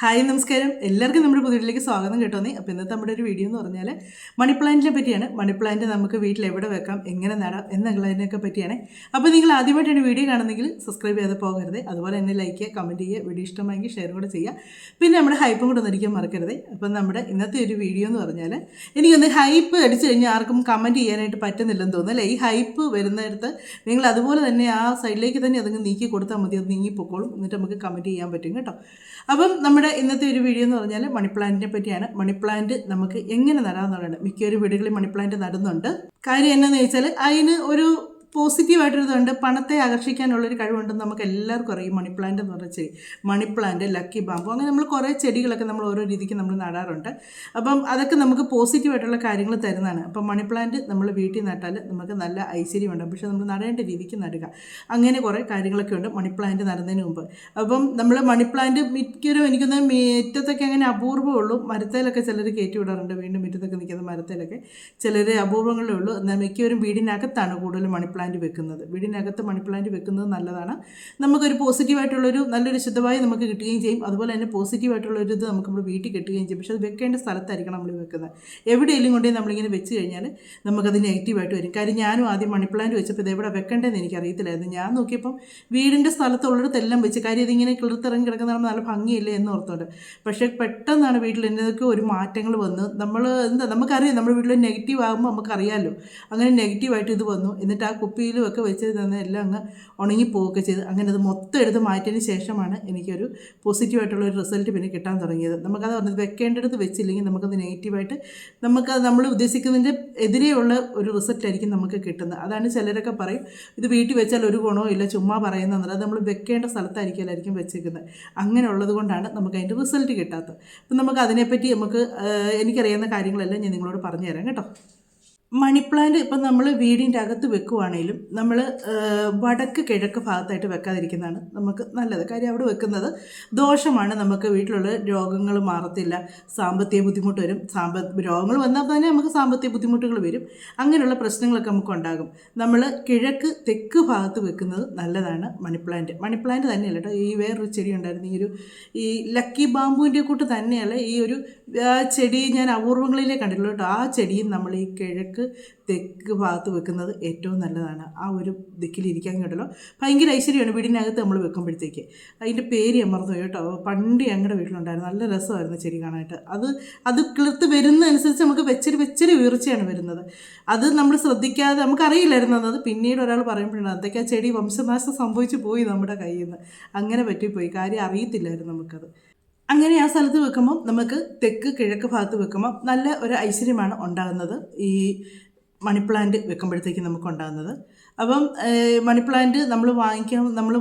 Hi നമസ്കാരം, എല്ലാവർക്കും നമ്മുടെ പുതിയതിലേക്ക് സ്വാഗതം കേട്ടോന്നേ. അപ്പോൾ ഇന്നത്തെ നമ്മുടെ ഒരു വീഡിയോ എന്ന് പറഞ്ഞാൽ മണി പ്ലാന്റിനെ പറ്റിയാണ്. മണി പ്ലാന്റ് നമുക്ക് വീട്ടിൽ എവിടെ വെക്കാം, എങ്ങനെ നടാം എന്നുള്ളതിനൊക്കെ പറ്റിയാണ്. അപ്പോൾ നിങ്ങൾ ആദ്യമായിട്ടാണ് വീഡിയോ കാണുന്നെങ്കിൽ സബ്സ്ക്രൈബ് ചെയ്ത് പോകരുത്. അതുപോലെ തന്നെ ലൈക്ക് ചെയ്യുക, കമൻറ്റ് ചെയ്യുക, വീഡിയോ ഇഷ്ടമായെങ്കിൽ ഷെയർ കൂടെ ചെയ്യുക. പിന്നെ നമ്മുടെ ഹൈപ്പും കൂടെ ഒന്നിരിക്കാൻ മറക്കരുത്. അപ്പം നമ്മുടെ ഇന്നത്തെ ഒരു വീഡിയോ എന്ന് പറഞ്ഞാൽ എനിക്കൊന്ന് ഹൈപ്പ് അടിച്ചു കഴിഞ്ഞാൽ ആർക്കും കമൻറ്റ് ചെയ്യാനായിട്ട് പറ്റുന്നില്ലെന്ന് തോന്നുന്നു അല്ലേ. ഈ ഹൈപ്പ് വരുന്നിടത്ത് നിങ്ങൾ അതുപോലെ തന്നെ ആ സൈഡിലേക്ക് തന്നെ അതങ്ങ് നീക്കി കൊടുത്താൽ മതി, അത് നീങ്ങിപ്പോക്കോളും. എന്നിട്ട് നമുക്ക് കമൻറ്റ് ചെയ്യാൻ പറ്റും കേട്ടോ. അപ്പം നമ്മുടെ ഇന്നത്തെ ഒരു വീഡിയോ എന്ന് പറഞ്ഞാൽ മണി പ്ലാന്റിനെ പറ്റിയാണ്. മണി പ്ലാന്റ് നമുക്ക് എങ്ങനെ നടാമെന്നുള്ളതാണ്. മിക്കവരും വീടുകളിൽ മണി പ്ലാന്റ് നടുന്നുണ്ട്. കാര്യം എന്നാന്ന് ചോദിച്ചാൽ അതിന് ഒരു പോസിറ്റീവായിട്ടൊരിതുണ്ട്. പണത്തെ ആകർഷിക്കാനുള്ളൊരു കഴിവുണ്ടെന്ന് നമുക്ക് എല്ലാവർക്കും അറിയും. മണി പ്ലാന്റ് എന്ന് പറഞ്ഞ ചെടി, മണി പ്ലാന്റ്, ലക്കി ബാമ്പു, അങ്ങനെ നമ്മൾ കുറേ ചെടികളൊക്കെ നമ്മൾ ഓരോ രീതിക്ക് നമ്മൾ നടാറുണ്ട്. അപ്പം അതൊക്കെ നമുക്ക് പോസിറ്റീവായിട്ടുള്ള കാര്യങ്ങൾ തരുന്നതാണ്. അപ്പം മണി പ്ലാന്റ് നമ്മൾ വീട്ടിൽ നട്ടാൽ നമുക്ക് നല്ല ഐശ്വര്യമുണ്ട്. പക്ഷേ നമ്മൾ നടേണ്ട രീതിക്ക് നടുക, അങ്ങനെ കുറേ കാര്യങ്ങളൊക്കെ ഉണ്ട് മണി പ്ലാന്റ് നടുന്നതിന് മുമ്പ്. അപ്പം നമ്മൾ മണി പ്ലാന്റ് മിക്കവരും എനിക്കൊന്ന് മുറ്റത്തൊക്കെ അങ്ങനെ അപൂർവമേ ഉള്ളൂ. മരത്തേലൊക്കെ ചിലർ കയറ്റി വിടാറുണ്ട്. വീണ്ടും മുറ്റത്തൊക്കെ നിൽക്കുന്ന മരത്തേലൊക്കെ ചിലർ അപൂർവങ്ങളേ ഉള്ളൂ. എന്നാൽ മിക്കവരും വീടിനകത്താണ് കൂടുതൽ മണി പ്ലാന്റ് വെക്കുന്നത്. വീടിനകത്ത് മണി പ്ലാന്റ് വെക്കുന്നത് നല്ലതാണ്. നമുക്കൊരു പോസിറ്റീവായിട്ടുള്ളൊരു നല്ലൊരു ശുദ്ധവായു നമുക്ക് കിട്ടുകയും ചെയ്യും. അതുപോലെ തന്നെ പോസിറ്റീവായിട്ടുള്ളൊരു ഇത് നമുക്ക് നമ്മൾ വീട്ടിൽ കിട്ടുകയും ചെയ്യും. പക്ഷേ അത് വെക്കേണ്ട സ്ഥലത്തായിരിക്കണം നമ്മൾ വെക്കുന്നത്. എവിടെയെങ്കിലും കൊണ്ടുപോയി നമ്മളിങ്ങനെ വെച്ച് കഴിഞ്ഞാൽ നമുക്കത് നെഗറ്റീവായിട്ട് വരും. കാര്യം ഞാനും ആദ്യം മണി പ്ലാന്റ് വെച്ചപ്പോൾ ഇത് എവിടെ വെക്കേണ്ടതെന്ന് എനിക്കറിയത്തില്ലായിരുന്നു. ഞാൻ നോക്കിയപ്പം വീടിൻ്റെ സ്ഥലത്തുള്ളിടത്തെല്ലാം വെച്ച്, കാര്യം ഇതിങ്ങനെ കിളിർത്തിറങ്ങി കിടക്കുന്നതാണ് നല്ല ഭംഗിയില്ലേ എന്ന് ഓർത്തോണ്ട്. പക്ഷേ പെട്ടെന്നാണ് വീട്ടിൽ എന്തൊക്കെ ഒരു മാറ്റങ്ങൾ വന്ന് നമ്മൾ നമുക്കറിയാം നമ്മുടെ വീട്ടിൽ നെഗറ്റീവ് ആകുമ്പോൾ നമുക്കറിയാമല്ലോ. അങ്ങനെ നെഗറ്റീവായിട്ട് ഇത് വന്നു. എന്നിട്ട് ആ കുപ്പിയിലും ഒക്കെ വെച്ച് തന്നെ എല്ലാം അങ്ങ് ഉണങ്ങിപ്പോവുകയൊക്കെ ചെയ്ത് അങ്ങനെ അത് മൊത്തം എടുത്ത് മാറ്റിയതിന് ശേഷമാണ് എനിക്കൊരു പോസിറ്റീവായിട്ടുള്ളൊരു റിസൾട്ട് പിന്നെ കിട്ടാൻ തുടങ്ങിയത്. നമുക്കത് പറഞ്ഞത് വെക്കേണ്ടടുത്ത് വെച്ചില്ലെങ്കിൽ നമുക്കത് നെഗറ്റീവായിട്ട് നമുക്കത് നമ്മൾ ഉദ്ദേശിക്കുന്നതിൻ്റെ എതിരെയുള്ള ഒരു റിസൾട്ടായിരിക്കും നമുക്ക് കിട്ടുന്നത്. അതാണ് ചിലരൊക്കെ പറയും ഇത് വീട്ടിൽ വെച്ചാൽ ഒരു ഗുണവും ഇല്ല, ചുമ്മാ പറയുന്നതെന്നുള്ളത്. അത് നമ്മൾ വെക്കേണ്ട സ്ഥലത്തായിരിക്കും വെച്ചേക്കുന്നത്. അങ്ങനെയുള്ളത് കൊണ്ടാണ് നമുക്ക് അതിൻ്റെ റിസൾട്ട് കിട്ടാത്തത്. അപ്പം നമുക്ക് അതിനെപ്പറ്റി എനിക്കറിയാവുന്ന കാര്യങ്ങളെല്ലാം ഞാൻ നിങ്ങളോട് പറഞ്ഞു തരാം കേട്ടോ. മണി പ്ലാന്റ് ഇപ്പം നമ്മൾ വീടിൻ്റെ അകത്ത് വെക്കുവാണെങ്കിലും നമ്മൾ വടക്ക് കിഴക്ക് ഭാഗത്തായിട്ട് വെക്കാതിരിക്കുന്നതാണ് നമുക്ക് നല്ലത്. കാര്യം അവിടെ വെക്കുന്നത് ദോഷമാണ്. നമുക്ക് വീട്ടിലുള്ള രോഗങ്ങൾ മാറത്തില്ല, സാമ്പത്തിക ബുദ്ധിമുട്ട് വരും. രോഗങ്ങൾ വന്നാൽ തന്നെ നമുക്ക് സാമ്പത്തിക ബുദ്ധിമുട്ടുകൾ വരും. അങ്ങനെയുള്ള പ്രശ്നങ്ങളൊക്കെ നമുക്ക് ഉണ്ടാകും. നമ്മൾ കിഴക്ക് തെക്ക് ഭാഗത്ത് വെക്കുന്നത് നല്ലതാണ് മണി പ്ലാന്റ്. മണി പ്ലാന്റ് തന്നെയല്ല കേട്ടോ, ഈ വേറൊരു ചെടി ഉണ്ടായിരുന്നു, ഈ ലക്കി ബാമ്പുവിൻ്റെ കൂട്ട് തന്നെയല്ല ഈ ഒരു ചെടി ഞാൻ അപൂർവങ്ങളിലേ കണ്ടിട്ടുള്ളൂ കേട്ടോ. ആ ചെടിയും നമ്മൾ ഈ കിഴക്ക് തെക്ക് ഭാഗത്ത് വെക്കുന്നത് ഏറ്റവും നല്ലതാണ്. ആ ഒരു ദിക്കിലിരിക്കാൻ കേട്ടല്ലോ ഭയങ്കര ഐശ്വര്യമാണ് വീടിനകത്ത് നമ്മൾ വെക്കുമ്പോഴത്തേക്ക്. അതിൻ്റെ പേര് ഞാൻ മറന്നു കേട്ടോ. പണ്ട് ഞങ്ങളുടെ വീട്ടിലുണ്ടായിരുന്നു, നല്ല രസമായിരുന്നു ചെടി കാണാനായിട്ട്. അത് കിളിർത്ത് വരുന്നതനുസരിച്ച് നമുക്ക് വെച്ചൊരു വീർച്ചയാണ് വരുന്നത്. അത് നമ്മൾ ശ്രദ്ധിക്കാതെ നമുക്കറിയില്ലായിരുന്നു. അത് പിന്നീട് ഒരാൾ പറയുമ്പോഴാണ് അതൊക്കെ ആ ചെടി വംശനാശം സംഭവിച്ചു പോയി നമ്മുടെ കയ്യിൽ നിന്ന്. അങ്ങനെ പറ്റിപ്പോയി, കാര്യം അറിയത്തില്ലായിരുന്നു നമുക്കത്. അങ്ങനെ ആ സ്ഥലത്ത് വെക്കുമ്പം നമുക്ക് തെക്ക് കിഴക്ക് ഭാഗത്ത് വെക്കുമ്പം നല്ല ഒരു ഐശ്വര്യമാണ് ഉണ്ടാകുന്നത്. ഈ മണി പ്ലാന്റ് വെക്കുമ്പോഴത്തേക്ക് നമുക്ക് ഉണ്ടാകുന്നത്. അപ്പം മണി പ്ലാന്റ് നമ്മൾ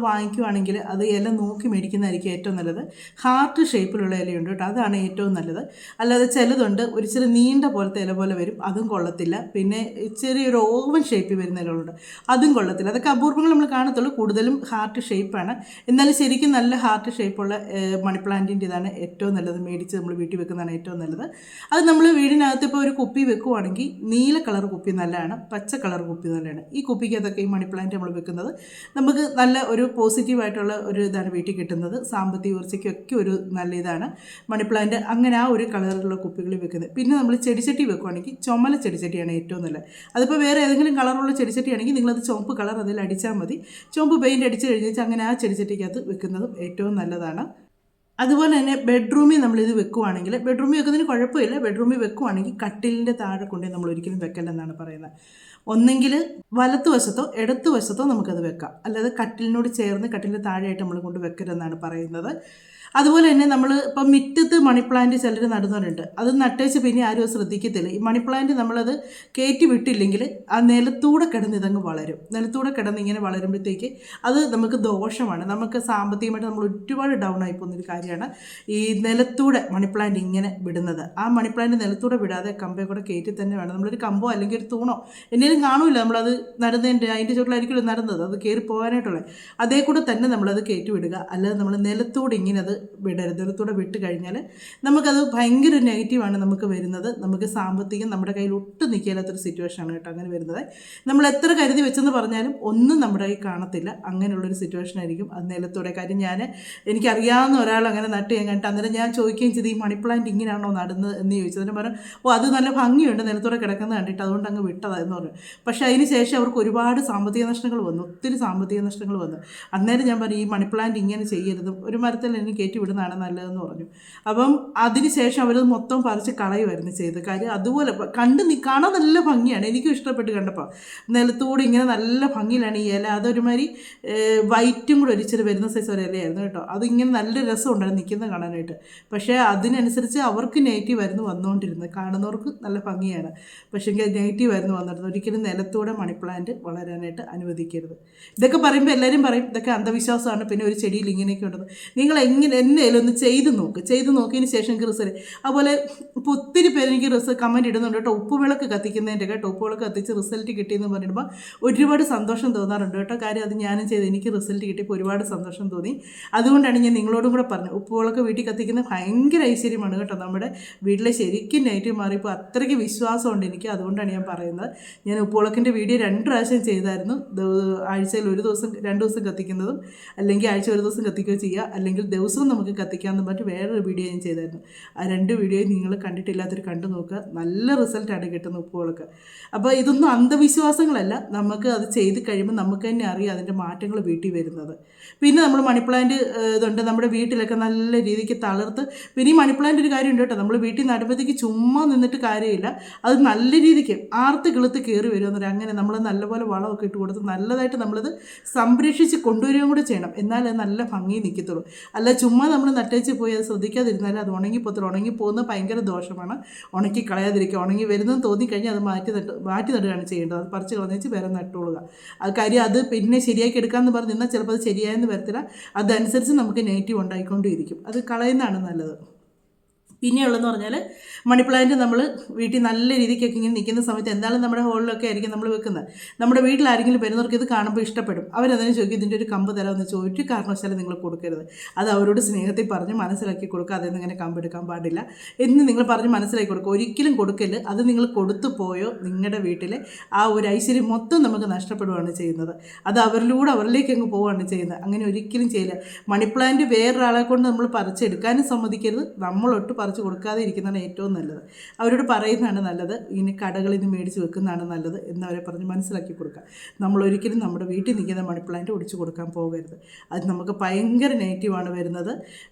വാങ്ങിക്കുവാണെങ്കിൽ അത് ഇല നോക്കി മേടിക്കുന്നതായിരിക്കും ഏറ്റവും നല്ലത്. ഹാർട്ട് ഷേപ്പിലുള്ള ഇലയുണ്ട് കേട്ടോ, അതാണ് ഏറ്റവും നല്ലത്. അല്ലാതെ ചിലതുണ്ട് ഒരു ചെറിയ നീണ്ട പോലത്തെ ഇല പോലെ വരും, അതും കൊള്ളത്തില്ല. പിന്നെ ചെറിയൊരു ഓവൻ ഷേപ്പിൽ വരുന്ന ഇലകളുണ്ട്, അതും കൊള്ളത്തില്ല. അതൊക്കെ അപൂർവങ്ങൾ നമ്മൾ കാണത്തുള്ളൂ. കൂടുതലും ഹാർട്ട് ഷേപ്പാണ്. എന്നാലും ശരിക്കും നല്ല ഹാർട്ട് ഷേപ്പുള്ള മണി പ്ലാന്റിൻ്റെ ഇതാണ് ഏറ്റവും നല്ലത്. മേടിച്ച് നമ്മൾ വീട്ടിൽ വെക്കുന്നതാണ് ഏറ്റവും നല്ലത്. അത് നമ്മൾ വീടിനകത്ത് ഇപ്പോൾ ഒരു കുപ്പി വെക്കുവാണെങ്കിൽ നീല കളർ കുപ്പി നല്ലതാണ്, പച്ച കളർ കുപ്പി നല്ലതാണ്. ഈ കുപ്പിക്ക് അതൊക്കെ ഈ മണി പ്ലാന്റ് നമ്മൾ വെക്കുന്നത് നമുക്ക് നല്ല ഒരു പോസിറ്റീവായിട്ടുള്ള ഒരു ഇതാണ് വീട്ടിൽ കിട്ടുന്നത്. സാമ്പത്തിക ഉയർച്ചയ്ക്കൊക്കെ ഒരു നല്ല ഇതാണ് മണി പ്ലാന്റ്. അങ്ങനെ ആ ഒരു കളറിലുള്ള കുപ്പികളിൽ വെക്കുന്നത്. പിന്നെ നമ്മൾ ചെടിച്ചട്ടി വെക്കുവാണെങ്കിൽ ചുമല ചെടിച്ചട്ടിയാണ് ഏറ്റവും നല്ലത്. അതിപ്പോൾ വേറെ ഏതെങ്കിലും കളറുള്ള ചെടിച്ചട്ടിയാണെങ്കിൽ നിങ്ങളത് ചുവപ്പ് കളർ അതിൽ അടിച്ചാൽ മതി. ചുവപ്പ് പെയിൻ്റ് അടിച്ച് കഴിഞ്ഞാൽ അങ്ങനെ ആ ചെടിച്ചട്ടിക്കകത്ത് വെക്കുന്നതും ഏറ്റവും നല്ലതാണ്. അതുപോലെ തന്നെ ബെഡ്റൂമിൽ നമ്മളിത് വെക്കുവാണെങ്കിൽ, ബെഡ്റൂമിൽ വെക്കുന്നതിന് കുഴപ്പമില്ല. ബെഡ്റൂമിൽ വെക്കുവാണെങ്കിൽ കട്ടിലിൻ്റെ താഴെ കൊണ്ടേ നമ്മൾ ഒരിക്കലും വെക്കല്ലെന്നാണ് പറയുന്നത്. ഒന്നെങ്കിൽ വലത്തുവശത്തോ ഇടത്തുവശത്തോ നമുക്കത് വെക്കാം, അല്ലാതെ കട്ടിലിനോട് ചേർന്ന് കട്ടിലിൻ്റെ താഴെയായിട്ട് നമ്മൾ കൊണ്ട് വെക്കരുതെന്നാണ് പറയുന്നത്. അതുപോലെ തന്നെ നമ്മൾ ഇപ്പം മുറ്റത്ത് മണി പ്ലാന്റ് ചിലർ നടുന്നവരുണ്ട്. അത് നട്ടേച്ച് പിന്നെ ആരും ശ്രദ്ധിക്കത്തില്ല. ഈ മണി പ്ലാന്റ് നമ്മളത് കയറ്റി വിട്ടില്ലെങ്കിൽ ആ നിലത്തൂടെ കിടന്ന് ഇതങ്ങ് വളരും. നിലത്തൂടെ കിടന്ന് ഇങ്ങനെ വളരുമ്പോഴത്തേക്ക് അത് നമുക്ക് ദോഷമാണ്. നമുക്ക് സാമ്പത്തികമായിട്ട് നമ്മൾ ഒരുപാട് ഡൗൺ ആയി പോകുന്നൊരു കാര്യമാണ് ഈ നിലത്തൂടെ മണി പ്ലാന്റ് ഇങ്ങനെ വിടുന്നത്. ആ മണി പ്ലാന്റ് നിലത്തൂടെ വിടാതെ കമ്പേ കൂടെ കയറ്റി തന്നെ വേണം. നമ്മളൊരു കമ്പോ അല്ലെങ്കിൽ ഒരു തൂണോ എന്തെങ്കിലും കാണൂല, നമ്മളത് നടുന്നതിൻ്റെ അതിൻ്റെ ചുവട്ടിലായിരിക്കും നടുന്നത്, അത് കയറി പോകാനായിട്ടുള്ളത്. അതേ കൂടെ തന്നെ നമ്മളത് കയറ്റി വിടുക. അല്ലാതെ നമ്മൾ നിലത്തൂടെ ഇങ്ങനെ അത് ദരിദ്രത്തോടെ വിട്ട് കഴിഞ്ഞാൽ നമുക്കത് ഭയങ്കര നെഗറ്റീവാണ് നമുക്ക് വരുന്നത്. നമുക്ക് സാമ്പത്തികം നമ്മുടെ കയ്യിൽ ഒട്ടും നിൽക്കാത്തൊരു സിറ്റുവേഷനാണ് കേട്ടോ അങ്ങനെ വരുന്നത്. നമ്മൾ എത്ര കരുതി വെച്ചെന്ന് പറഞ്ഞാലും ഒന്നും നമ്മുടെ കയ്യിൽ കാണത്തില്ല. അങ്ങനെയുള്ളൊരു സിറ്റുവേഷൻ ആയിരിക്കും അത് നിലത്തോടെ. കാര്യം എനിക്കറിയാവുന്ന ഒരാൾ അങ്ങനെ നട്ട് ഞാൻ കണ്ടിട്ട് അന്നേരം ഞാൻ ചോദിക്കുകയും ചെയ്ത് ഈ മണി പ്ലാന്റ് ഇങ്ങനെയാണോ നടുന്നത് എന്ന് ചോദിച്ചതിന് പറഞ്ഞു, അത് നല്ല ഭംഗിയുണ്ട് നിലത്തോടെ കിടക്കുന്നത് കണ്ടിട്ട്, അതുകൊണ്ട് അങ്ങ് വിട്ടതാന്ന് പറഞ്ഞു. പക്ഷേ അതിന് ശേഷം അവർക്ക് ഒരുപാട് സാമ്പത്തിക നഷ്ടങ്ങൾ വന്നു, ഒത്തിരി സാമ്പത്തിക നഷ്ടങ്ങൾ വന്നു. അന്നേരം ഞാൻ പറഞ്ഞു ഈ മണി പ്ലാന്റ് ഇങ്ങനെ ചെയ്യരുത്, ഒരു മരത്തിൽ എനിക്ക് കയറ്റി വിടുന്നതാണ് നല്ലതെന്ന് പറഞ്ഞു. അപ്പം അതിന് ശേഷം അവരത് മൊത്തം പറിച്ച് കളയുമായിരുന്നു ചെയ്ത്. കാര്യം അതുപോലെ കാണാൻ നല്ല ഭംഗിയാണ്, എനിക്കും ഇഷ്ടപ്പെട്ട് കണ്ടപ്പോൾ. നിലത്തൂടെ ഇങ്ങനെ നല്ല ഭംഗിയിലാണ് ഈ ഇല. അതൊരുമാതിരി വൈറ്റും കൂടെ ഒരിച്ചിരി വരുന്ന സൈസ് ഒരു ഇലയായിരുന്നു കേട്ടോ. അതിങ്ങനെ നല്ല രസമുണ്ടായിരുന്നു നിൽക്കുന്നത് കാണാനായിട്ട്. പക്ഷേ അതിനനുസരിച്ച് അവർക്ക് നെഗറ്റീവ് ആയിരുന്നു വന്നുകൊണ്ടിരുന്നത്. കാണുന്നവർക്ക് നല്ല ഭംഗിയാണ്, പക്ഷേ നെഗറ്റീവ് ആയിരുന്നു വന്നിരുന്നത്. ഒരിക്കലും നിലത്തൂടെ മണി പ്ലാന്റ് വളരാനായിട്ട് അനുവദിക്കരുത്. ഇതൊക്കെ പറയുമ്പോൾ എല്ലാവരും പറയും ഇതൊക്കെ അന്ധവിശ്വാസമാണ്, പിന്നെ ഒരു ചെടിയിൽ ഇങ്ങനെയൊക്കെ ഉണ്ടെന്ന്. നിങ്ങൾ എന്നേലും ഒന്ന് ചെയ്ത് നോക്കിയതിന് ശേഷം എനിക്ക് റിസൾട്ട്. അതുപോലെ ഇപ്പോൾ ഒത്തിരി പേര് എനിക്ക് കമൻറ്റ് ഇടുന്നുണ്ട് കേട്ടോ, ഉപ്പുവിളക്ക് കത്തിക്കുന്നതിൻ്റെ കേട്ടോ, ഉപ്പുവിളക്ക് കത്തിച്ച് റിസൾട്ട് കിട്ടിയെന്ന് പറഞ്ഞിടുമ്പോൾ ഒരുപാട് സന്തോഷം തോന്നാറുണ്ട് കേട്ടോ. കാര്യം അത് ഞാനും ചെയ്ത് എനിക്ക് റിസൾട്ട് കിട്ടിയപ്പോൾ ഒരുപാട് സന്തോഷം തോന്നി. അതുകൊണ്ടാണ് ഞാൻ നിങ്ങളോടും കൂടെ പറഞ്ഞത്, ഉപ്പുവിളക്ക് വീട്ടിൽ കത്തിക്കുന്നത് ഭയങ്കര ഐശ്വര്യമാണ് കേട്ടോ. നമ്മുടെ വീട്ടിലെ ശരിക്കും നെഗറ്റീവ് മാറിയപ്പോൾ അത്രയ്ക്ക് വിശ്വാസമുണ്ട് എനിക്ക്. അതുകൊണ്ടാണ് ഞാൻ പറയുന്നത്. ഞാൻ ഉപ്പുവിളക്കിൻ്റെ വീഡിയോ 2 പ്രാവശ്യം ചെയ്തായിരുന്നു. ആഴ്ചയിൽ 1 ദിവസം 2 ദിവസം കത്തിക്കുന്നതും, അല്ലെങ്കിൽ ആഴ്ച 1 ദിവസം കത്തിക്കുകയോ ചെയ്യുക, അല്ലെങ്കിൽ ദിവസവും നമുക്ക് കത്തിക്കാമെന്ന് പറഞ്ഞിട്ട് വേറൊരു വീഡിയോ ഞാൻ ചെയ്തായിരുന്നു. ആ 2 വീഡിയോയും നിങ്ങൾ കണ്ടിട്ടില്ലാത്തവർ കണ്ടു നോക്കുക. നല്ല റിസൾട്ടാണ് കിട്ടുന്നത് ഉപ്പുവിളക്ക്. അപ്പോൾ ഇതൊന്നും അന്ധവിശ്വാസങ്ങളല്ല, നമുക്ക് അത് ചെയ്ത് കഴിയുമ്പോൾ നമുക്ക് തന്നെ അറിയാം അതിൻ്റെ മാറ്റങ്ങൾ വീട്ടിൽ വരുന്നത്. പിന്നെ നമ്മൾ മണി പ്ലാന്റ് ഇതുണ്ട് നമ്മുടെ വീട്ടിലൊക്കെ നല്ല രീതിക്ക് തളിർത്ത്. പിന്നെ ഈ മണി പ്ലാന്റ് ഒരു കാര്യമുണ്ട് കേട്ടോ, നമ്മൾ വീട്ടിൽ നടുമ്പോഴത്തേക്ക് ചുമ്മാ നിന്നിട്ട് കാര്യമില്ല, അത് നല്ല രീതിക്ക് ആർത്ത് കിളുത്ത് കയറി വരുമെന്നൊരു. അങ്ങനെ നമ്മൾ നല്ലപോലെ വളമൊക്കെ ഇട്ട് കൊടുത്ത് നല്ലതായിട്ട് നമ്മളത് സംരക്ഷിച്ച് കൊണ്ടുവരികയും കൂടെ ചെയ്യണം. എന്നാലേ നല്ല ഭംഗി നിൽക്കത്തുള്ളൂ. അല്ല ചുമ്മാ നമ്മൾ നട്ടേച്ച് പോയി അത് ശ്രദ്ധിക്കാതിരുന്നാൽ അത് ഉണങ്ങിപ്പോകുന്നത് ഭയങ്കര ദോഷമാണ്. ഉണക്കി കളയാതിരിക്കുക. ഉണങ്ങി വരുന്നതെന്ന് തോന്നിക്കഴിഞ്ഞാൽ അത് മാറ്റി നടുകയാണ് ചെയ്യേണ്ടത്. അത് പറിച്ച് കളഞ്ഞേച്ച് വേറെ നട്ടുകൊള്ളുക. അത് കാര്യം അത് പിന്നെ ശരിയാക്കി എടുക്കാമെന്ന് പറഞ്ഞ് നിന്നാൽ ചിലപ്പോൾ അത് ശരിയായെന്ന് വരത്തില്ല. അതനുസരിച്ച് നമുക്ക് നെഗറ്റീവ് ഉണ്ടായിക്കൊണ്ടിരിക്കും. അത് കളയുന്നതാണ് നല്ലത്. പിന്നെയുള്ളതെന്ന് പറഞ്ഞാൽ മണി പ്ലാന്റ് നമ്മൾ വീട്ടിൽ നല്ല രീതിക്കൊക്കെ ഇങ്ങനെ നിൽക്കുന്ന സമയത്ത് എന്തായാലും നമ്മുടെ ഹോളിലൊക്കെ ആയിരിക്കും നമ്മൾ വെക്കുന്നത്. നമ്മുടെ വീട്ടിൽ ആരെങ്കിലും വരുന്നവർക്ക് ഇത് കാണുമ്പോൾ ഇഷ്ടപ്പെടും. അവരതിനെ ചോദിക്കും ഇതിൻ്റെ ഒരു കമ്പ് തരാമെന്ന് ചോദിച്ചു. കാരണവശാലും നിങ്ങൾ കൊടുക്കരുത്. അത് അവരോട് സ്നേഹത്തിൽ പറഞ്ഞ് മനസ്സിലാക്കി കൊടുക്കുക. അതൊന്നും ഇങ്ങനെ കമ്പെടുക്കാൻ പാടില്ല എന്ന് നിങ്ങൾ പറഞ്ഞ് മനസ്സിലാക്കി കൊടുക്കുക. ഒരിക്കലും കൊടുക്കല്. അത് നിങ്ങൾ കൊടുത്തു പോയോ നിങ്ങളുടെ വീട്ടിലെ ആ ഒരു ഐശ്വര്യം മൊത്തം നമുക്ക് നഷ്ടപ്പെടുകയാണ് ചെയ്യുന്നത്. അത് അവരിലേക്ക് അങ്ങ് പോവുകയാണ് ചെയ്യുന്നത്. അങ്ങനെ ഒരിക്കലും ചെയ്യില്ല. മണി പ്ലാന്റ് വേറൊരാളെ കൊണ്ട് നമ്മൾ പറിച്ചെടുക്കാനും സമ്മതിക്കരുത്. നമ്മളൊട്ട് കൊടുക്കാതെ ഇരിക്കുന്നതാണ് ഏറ്റവും നല്ലത്. അവരോട് പറയുന്നതാണ് നല്ലത്. ഇനി കടകളിൽ നിന്ന് മേടിച്ച് വെക്കുന്നതാണ് നല്ലത് എന്നവരെ പറഞ്ഞ് മനസ്സിലാക്കി കൊടുക്കുക. നമ്മളൊരിക്കലും നമ്മുടെ വീട്ടിൽ നിൽക്കുന്ന മണി പ്ലാന്റ് ഒടിച്ചു കൊടുക്കാൻ പോകരുത്. അത് നമുക്ക് ഭയങ്കര നെഗറ്റീവാണ് വരുന്നത്.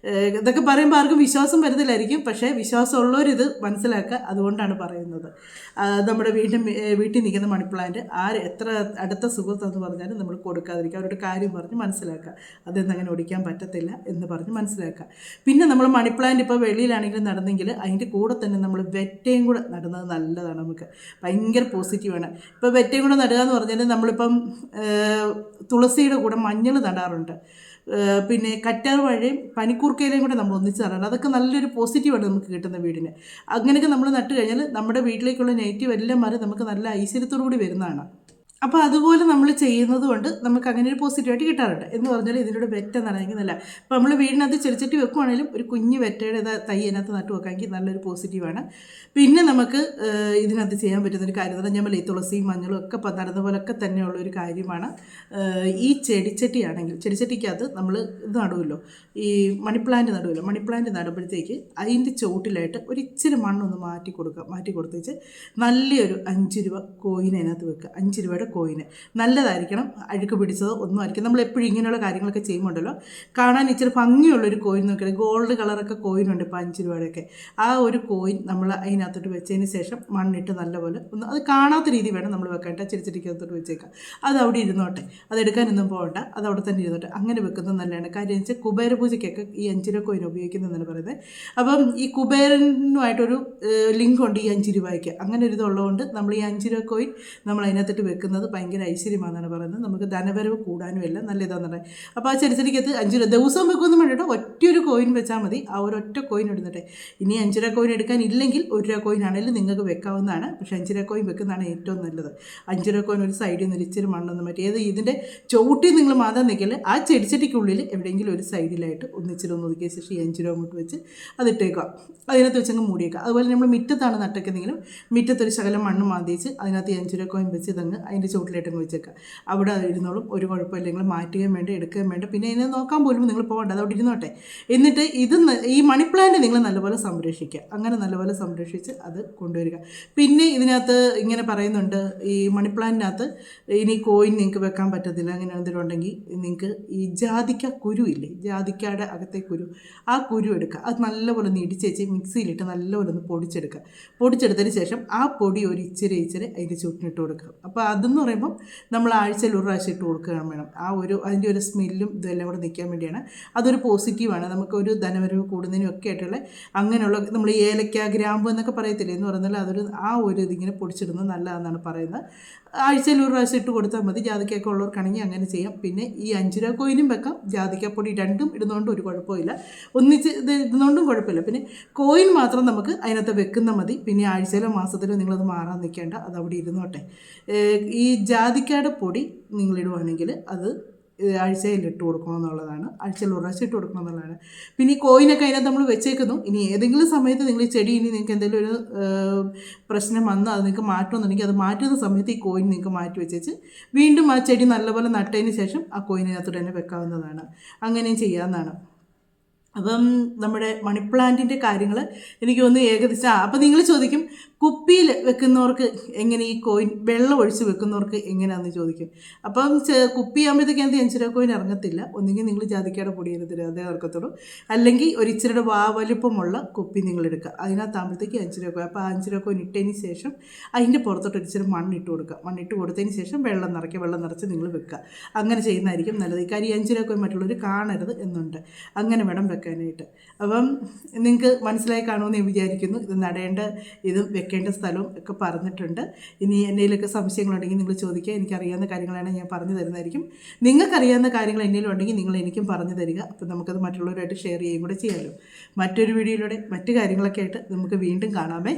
ഇതൊക്കെ പറയുമ്പോൾ ആർക്കും വിശ്വാസം വരുന്നില്ലായിരിക്കും, പക്ഷേ വിശ്വാസമുള്ളവരിത് മനസ്സിലാക്കുക. അതുകൊണ്ടാണ് പറയുന്നത്. നമ്മുടെ വീട്ടിൽ നിൽക്കുന്ന മണി പ്ലാന്റ് എത്ര അടുത്ത സുഹൃത്തെന്ന് പറഞ്ഞാലും നമ്മൾ കൊടുക്കാതിരിക്കുക. അവരുടെ കാര്യം പറഞ്ഞ് മനസ്സിലാക്കുക. അതെന്നങ്ങനെ ഒടിക്കാൻ പറ്റത്തില്ല എന്ന് പറഞ്ഞ് മനസ്സിലാക്കുക. പിന്നെ നമ്മൾ മണി പ്ലാന്റ് ഇപ്പോൾ വെളിയിലാണെങ്കിലും നടന്നെങ്കിൽ അതിൻ്റെ കൂടെ തന്നെ നമ്മൾ വെറ്റയും കൂടെ നടുന്നത് നല്ലതാണ്. നമുക്ക് ഭയങ്കര പോസിറ്റീവാണ്. ഇപ്പോൾ വെറ്റയും കൂടെ നടുക എന്ന് പറഞ്ഞാൽ നമ്മളിപ്പം തുളസിയുടെ കൂടെ മഞ്ഞൾ നടാറുണ്ട്. പിന്നെ കറ്റാർ വാഴയും പനിക്കൂർക്കയിലയും കൂടെ നമ്മൾ ഒന്നിച്ച് നടണം. അതൊക്കെ നല്ലൊരു പോസിറ്റീവാണ് നമുക്ക് കിട്ടുന്ന വീടിന്. അങ്ങനെയൊക്കെ നമ്മൾ നട്ട് കഴിഞ്ഞാൽ നമ്മുടെ വീട്ടിലേക്കുള്ള നെഗറ്റീവ് എല്ലാം മാറി നമുക്ക് നല്ല ഐശ്വര്യത്തോടു കൂടി വരുന്നതാണ്. അപ്പോൾ അതുപോലെ നമ്മൾ ചെയ്യുന്നത് കൊണ്ട് നമുക്ക് അങ്ങനെ ഒരു പോസിറ്റീവായിട്ട് കിട്ടാറുണ്ട്. എന്ന് പറഞ്ഞാൽ ഇതിലൂടെ വെറ്റ നനയ്ക്കുന്നില്ല. ഇപ്പോൾ നമ്മൾ വീടിനകത്ത് ചെടിച്ചട്ടി വെക്കുവാണെങ്കിലും ഒരു കുഞ്ഞ് വെറ്റയുടെ തൈ അതിനകത്ത് നട്ടു വെക്കാമെങ്കിൽ നല്ലൊരു പോസിറ്റീവാണ്. പിന്നെ നമുക്ക് ഇതിനകത്ത് ചെയ്യാൻ പറ്റുന്നൊരു കാര്യം എന്ന് പറഞ്ഞാൽ ഈ തുളസിയും മഞ്ഞളും ഒക്കെ നടന്ന പോലൊക്കെ തന്നെയുള്ളൊരു കാര്യമാണ്. ഈ ചെടിച്ചട്ടിക്കകത്ത് നമ്മൾ ഇത് നടുമല്ലോ, ഈ മണിപ്ലാന്റ് നടുമല്ലോ. മണിപ്ലാന്റ് നടുമ്പോഴത്തേക്ക് അതിൻ്റെ ചുവട്ടിലായിട്ട് ഒരിച്ചിരി മണ്ണൊന്ന് മാറ്റി കൊടുത്തേച്ച് നല്ലൊരു 5 രൂപ കോയിൻ അതിനകത്ത് വെക്കുക. 5 രൂപയുടെ കോയിന് നല്ലതായിരിക്കണം. അഴുക്ക് പിടിച്ചതോ ഒന്നും ആയിരിക്കും. നമ്മൾ എപ്പോഴും ഇങ്ങനെയുള്ള കാര്യങ്ങളൊക്കെ ചെയ്യുമ്പോണ്ടല്ലോ കാണാൻ ഇച്ചിരി ഭംഗിയുള്ളൊരു കോയിൻ നോക്കിയാൽ ഗോൾഡ് കളറൊക്കെ കോയിനുണ്ട് ഇപ്പോൾ 5 രൂപയുടെയൊക്കെ. ആ ഒരു കോയിൻ നമ്മൾ അതിനകത്തോട്ട് വെച്ചതിന് ശേഷം മണ്ണിട്ട് നല്ലപോലെ ഒന്ന് അത് കാണാത്ത രീതി വേണം നമ്മൾ വെക്കേണ്ട. ചെടിച്ചട്ടിക്കകത്തോട്ട് വെച്ചേക്കാം. അത് അവിടെ ഇരുന്നോട്ടെ, അതെടുക്കാനൊന്നും പോകണ്ട, അത് അവിടെ തന്നെ ഇരുന്നോട്ടെ. അങ്ങനെ വെക്കുന്നത് നല്ലതാണ്. കാര്യം വെച്ചാൽ കുബേര പൂജയ്ക്കൊക്കെ ഈ 5 രൂപ കോയിൻ ഉപയോഗിക്കുന്നതെന്നാണ് പറയുന്നത്. അപ്പം ഈ കുബേരനുമായിട്ടൊരു ലിങ്കുണ്ട് ഈ 5 രൂപയ്ക്ക്. അങ്ങനെ ഒരു ഇതുള്ളതുകൊണ്ട് നമ്മൾ ഈ 5 രൂപ കോയിൻ നമ്മൾ അതിനകത്തിട്ട് വെക്കുന്നത് വെക്കുന്നത് ഭയങ്കര ഐശ്വര്യമാണെന്നാണ് പറയുന്നത്. നമുക്ക് ധനവരവ് കൂടാനും എല്ലാം നല്ല ഇതാണെന്ന് പറയുന്നത്. അപ്പോൾ ആ ചെടിച്ചെടിക്കകത്ത് 5 രൂപ ദിവസവും വെക്കുമെന്ന് വേണ്ടിയിട്ട് ഒറ്റൊരു കോയിൻ വെച്ചാൽ മതി. ആ ഒരൊറ്റ കോയിൻ എടുത്തിട്ട് ഇനി 5 രൂപ കോയിൻ എടുക്കാനില്ലെങ്കിൽ 1 രൂപ കോയിൻ ആണെങ്കിലും നിങ്ങൾക്ക് വെക്കാവുന്നതാണ്. പക്ഷേ 5 രൂപ കോയിൻ വെക്കുന്നതാണ് ഏറ്റവും നല്ലത്. 5 രൂപ കോയിൻ ഒരു സൈഡിൽ നിന്ന് ഇച്ചിരി മണ്ണൊന്നും പറ്റി ഇതിൻ്റെ ചവിട്ടി നിങ്ങൾ മാതാൻ നിൽക്കൽ ആ ചെടിച്ചട്ടിക്കുള്ളിൽ എവിടെയെങ്കിലും ഒരു സൈഡിലായിട്ട് ഒന്നിച്ചിരി ഒതുക്കിയ ശേഷം ഈ 5 രൂപ അങ്ങോട്ട് വെച്ച് അതിട്ടേക്കുക. അതിനകത്ത് വെച്ചങ്ങ് മൂടിയേക്കുക. അതുപോലെ നമ്മൾ മുറ്റത്താണ് നട്ടേക്കെന്നെങ്കിലും മുറ്റത്തൊരു ശകലം മണ്ണ് മാന്തിച്ച് അതിനകത്ത് ഈ 5 രൂപ കോയിൻ വെച്ച് ഇതങ്ങ് അതിൻ്റെ ചുവട്ടിലേട്ടങ്ങ് വെച്ചേക്കുക. അവിടെ ഇരുന്നോളും, ഒരു കുഴപ്പമില്ല. നിങ്ങൾ മാറ്റുകയും വേണ്ട, എടുക്കുകയും വേണ്ട, പിന്നെ അതിനെ നോക്കാൻ പോലും നിങ്ങൾ പോകണ്ട, അതവിടെ ഇരുന്നോട്ടെ. എന്നിട്ട് ഈ മണി പ്ലാന്റ് നിങ്ങൾ നല്ലപോലെ സംരക്ഷിക്കുക. അങ്ങനെ നല്ലപോലെ സംരക്ഷിച്ച് അത് കൊണ്ടുവരിക. പിന്നെ ഇതിനകത്ത് ഇങ്ങനെ പറയുന്നുണ്ട്, ഈ മണി പ്ലാന്റിനകത്ത് ഇനി കോയിൻ നിങ്ങൾക്ക് വെക്കാൻ പറ്റത്തില്ല, അങ്ങനെ എന്തെങ്കിലും ഉണ്ടെങ്കിൽ നിങ്ങൾക്ക് ഈ ജാതിക്ക കുരു ഇല്ലേ, ജാതിക്കയുടെ അകത്തെ കുരു, ആ കുരു എടുക്കുക. അത് നല്ലപോലെ ഒന്ന് ഇടിച്ച് വെച്ച് മിക്സിയിലിട്ട് നല്ലപോലെ ഒന്ന് പൊടിച്ചെടുക്കുക. പൊടിച്ചെടുത്തതിന് ശേഷം ആ പൊടി ഒരു ഇച്ചിരി അതിൻ്റെ ചുറ്റിനിട്ട് കൊടുക്കുക. അപ്പോൾ അതെന്ന് പറയുമ്പം നമ്മൾ ആഴ്ചയിൽ ഒരു പ്രാവശ്യം ഇട്ട് കൊടുക്കുകയാണ് വേണം. അതിൻ്റെ ഒരു സ്മെല്ലും ഇതെല്ലാം കൂടെ നിൽക്കാൻ വേണ്ടിയാണ്. അതൊരു പോസിറ്റീവാണ്. നമുക്കൊരു ധനവരവ് കൂടുന്നതിനും ഒക്കെ ആയിട്ടുള്ള അങ്ങനെയുള്ള നമ്മൾ ഏലക്ക, ഗ്രാമ്പു എന്നൊക്കെ പറയത്തില്ലേ എന്ന് പറഞ്ഞാൽ ആ ഒരു ഇതിങ്ങനെ പൊടിച്ചിടുന്നത് നല്ലതാണെന്നാണ് പറയുന്നത്. ആഴ്ചയിൽ ഒരു പ്രാവശ്യം ഇട്ട് കൊടുത്താൽ മതി. ജാതിക്കയൊക്കെ ഉള്ളവർക്കാണെങ്കിൽ അങ്ങനെ ചെയ്യാം. പിന്നെ ഈ 5 രൂപ കോയിനും വെക്കാം, ജാതിക്കപ്പൊടി രണ്ടും ഇടുന്നതുകൊണ്ട് ഒരു കുഴപ്പമില്ല, ഒന്നിച്ച് ഇത് ഇടുന്നതുകൊണ്ടും കുഴപ്പമില്ല. പിന്നെ കോയിൻ മാത്രം നമുക്ക് അതിനകത്ത് വെക്കുന്ന മതി. പിന്നെ ആഴ്ചയിലോ മാസത്തിലോ നിങ്ങളത് മാറാൻ നിൽക്കേണ്ട, അത് അവിടെ ഇരുന്നോട്ടെ. ഈ ജാതിക്കയുടെ പൊടി നിങ്ങളിടുവാണെങ്കിൽ അത് ആഴ്ചയിൽ ഇട്ട് കൊടുക്കണമെന്നുള്ളതാണ്. ആഴ്ചയിൽ ഒരു പ്രാവശ്യം ഇട്ട് കൊടുക്കണമെന്നുള്ളതാണ്. പിന്നെ ഈ കോയിനൊക്കെ അതിനകത്ത് നമ്മൾ വെച്ചേക്കുന്നു. ഇനി ഏതെങ്കിലും സമയത്ത് നിങ്ങൾ ഈ ചെടി ഇനി നിങ്ങൾക്ക് എന്തെങ്കിലും ഒരു പ്രശ്നം വന്ന് അത് നിങ്ങൾക്ക് മാറ്റണമെന്നുണ്ടെങ്കിൽ അത് മാറ്റുന്ന സമയത്ത് ഈ കോയിൻ നിങ്ങൾക്ക് മാറ്റി വെച്ചേച്ച് വീണ്ടും ആ ചെടി നല്ലപോലെ നട്ടതിന് ശേഷം ആ കോയിനകത്തോട്ട് തന്നെ വെക്കാവുന്നതാണ്. അങ്ങനെയും ചെയ്യാവുന്നതാണ്. അപ്പം നമ്മുടെ മണി പ്ലാന്റിൻ്റെ കാര്യങ്ങൾ എനിക്ക് തോന്നുന്നു ഏകദേശം. അപ്പം നിങ്ങൾ ചോദിക്കും, കുപ്പിയിൽ വെക്കുന്നവർക്ക് എങ്ങനെ ഈ കോയിൻ, വെള്ളം ഒഴിച്ച് വെക്കുന്നവർക്ക് എങ്ങനെയാണെന്ന് ചോദിക്കും. അപ്പം കുപ്പിയാകുമ്പോഴത്തേക്ക് അതിനകത്ത് 5 രൂപ കോയിൻ ഇറങ്ങത്തില്ല. ഒന്നുകിൽ നിങ്ങൾ ജാതിക്കയുടെ പൊടി എടുത്തിട്ട് അതേ ഇറക്കത്തുള്ളൂ, അല്ലെങ്കിൽ ഒരു ഇച്ചിരിയുടെ വലിപ്പമുള്ള കുപ്പി നിങ്ങൾ എടുക്കുക. അതിനകത്താകുമ്പോഴത്തേക്ക് 5 രൂപ കോയിൻ. അപ്പോൾ 5 രൂപ കോയിൻ ഇട്ടതിന് ശേഷം അതിൻ്റെ പുറത്തോട്ട് ഇച്ചിരി മണ്ണിട്ട് കൊടുക്കുക. മണ്ണിട്ട് കൊടുത്തതിന് ശേഷം വെള്ളം നിറച്ച് നിങ്ങൾ വെക്കുക. അങ്ങനെ ചെയ്യുന്നതായിരിക്കും നല്ലത്. ഈ കാര്യം 5 രൂപ കോയിൻ മറ്റുള്ളവർ കാണരുത് എന്നുണ്ട്. അങ്ങനെ വേണം വെക്കാനായിട്ട്. അപ്പം നിങ്ങൾക്ക് മനസ്സിലായി കാണുമെന്ന് ഞാൻ വിചാരിക്കുന്നു. ഇത് നടേണ്ട ഇതും വെക്കേണ്ട സ്ഥലവും ഒക്കെ പറഞ്ഞിട്ടുണ്ട്. ഇനി എന്തെങ്കിലുമൊക്കെ സംശയങ്ങളുണ്ടെങ്കിൽ നിങ്ങൾ ചോദിക്കുക. എനിക്കറിയാവുന്ന കാര്യങ്ങളാണ് ഞാൻ പറഞ്ഞു തരുന്നതായിരിക്കും. നിങ്ങൾക്കറിയാവുന്ന കാര്യങ്ങൾ എന്തെങ്കിലും ഉണ്ടെങ്കിൽ നിങ്ങൾ എനിക്കും പറഞ്ഞു തരിക. അപ്പം നമുക്കത് മറ്റുള്ളവരായിട്ട് ഷെയർ ചെയ്യുകയും കൂടെ ചെയ്യാമല്ലോ. മറ്റൊരു വീഡിയോയിലൂടെ മറ്റു കാര്യങ്ങളൊക്കെ ആയിട്ട് നമുക്ക് വീണ്ടും കാണാമേ.